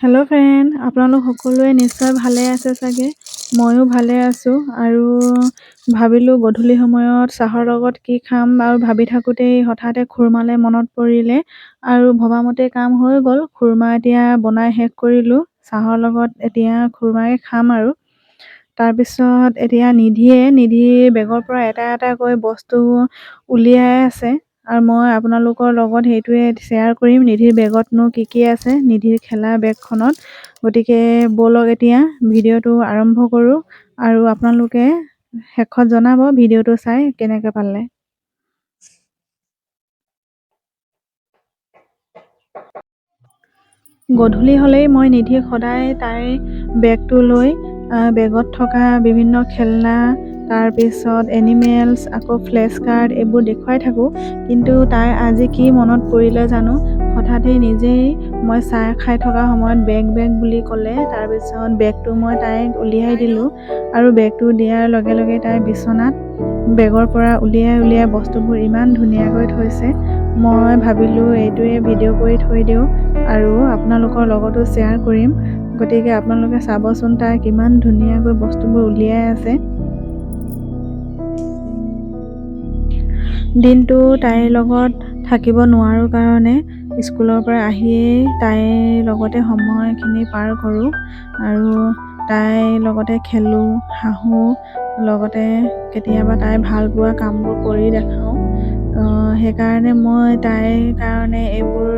Hello' friend, আপোনালোক সকলোৱে নিশ্চয় ভালে আছে চাগে। ময়ো ভালে আছোঁ আৰু ভাবিলোঁ গধূলি সময়ত চাহৰ লগত কি খাম আৰু ভাবি থাকোঁতেই হঠাতে খুৰমালৈ মনত পৰিলে আৰু ভবামতে কাম হৈ গ'ল। খুৰমা এতিয়া বনাই শেষ কৰিলোঁ। চাহৰ লগত এতিয়া খুৰমাই খাম আৰু তাৰপিছত এতিয়া নিধিৰ বেগৰ পৰা এটা এটাকৈ বস্তু উলিয়াই আছে আৰু মই আপোনালোকৰ লগত সেইটোৱে শ্বেয়াৰ কৰিম। নিধিৰ বেগতনো কি কি আছে, নিধিৰ খেলা বেগখনত। গতিকে ব'লক এতিয়া ভিডিঅ'টো আৰম্ভ কৰোঁ আৰু আপোনালোকে শেষত জনাব ভিডিঅ'টো চাই কেনেকৈ পালে। গধূলি হ'লেই মই নিধিক সদায় তাইৰ বেগটো লৈ বেগত থকা বিভিন্ন খেলনা, তাৰপিছত এনিমেলছ, আকৌ ফ্লেছ কাৰ্ড এইবোৰ দেখুৱাই থাকোঁ। কিন্তু তাই আজি কি মনত পৰিলে জানো, হঠাতে নিজেই মই চাহ খাই থকা সময়ত বেগ বুলি ক'লে। তাৰপিছত বেগটো মই তাইক উলিয়াই দিলোঁ আৰু বেগটো দিয়াৰ লগে লগে তাই বিচনাত বেগৰ পৰা উলিয়াই বস্তুবোৰ ইমান ধুনীয়াকৈ থৈছে। মই ভাবিলোঁ এইটোৱে ভিডিঅ' কৰি থৈ দিওঁ আৰু আপোনালোকৰ লগতো শ্বেয়াৰ কৰিম। গতিকে আপোনালোকে চাবচোন তাই কিমান ধুনীয়াকৈ বস্তুবোৰ উলিয়াই আছে। দিনটো তাইৰ লগত থাকিব নোৱাৰোঁ কাৰণে স্কুলৰ পৰা আহিয়েই তাইৰ লগতে সময়খিনি পাৰ কৰোঁ আৰু তাইৰ লগতে খেলোঁ, হাঁহোঁ, লগতে কেতিয়াবা তাই ভাল পোৱা কামবোৰ কৰি দেখাওঁ। সেইকাৰণে মই তাইৰ কাৰণে এইবোৰ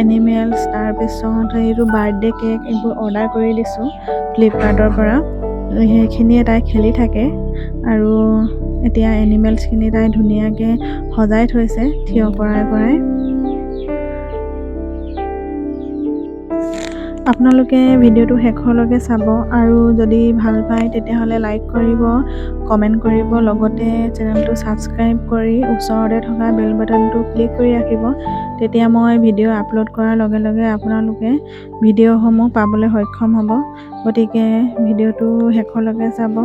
এনিমেলছ, তাৰপিছত এইটো বাৰ্থডে কেক এইবোৰ অৰ্ডাৰ কৰি দিছোঁ ফ্লিপকাৰ্টৰ পৰা। সেইখিনিয়ে তাই খেলি থাকে আৰু এতিয়া এনিমেলছখিনি তাই ধুনীয়াকৈ সজাই থৈছে থিয় কৰাই। আপোনালোকে ভিডিঅ'টো শেষলৈকে চাব আৰু যদি ভাল পায় তেতিয়াহ'লে লাইক কৰিব, কমেণ্ট কৰিব, লগতে চেনেলটো ছাবস্ক্ৰাইব কৰি ওচৰতে থকা বেল বাটনটো ক্লিক কৰি ৰাখিব। তেতিয়া মই ভিডিঅ' আপলোড কৰাৰ লগে লগে আপোনালোকে ভিডিঅ'সমূহ পাবলৈ সক্ষম হ'ব। গতিকে ভিডিঅ'টো শেষলৈকে চাব।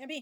যাবি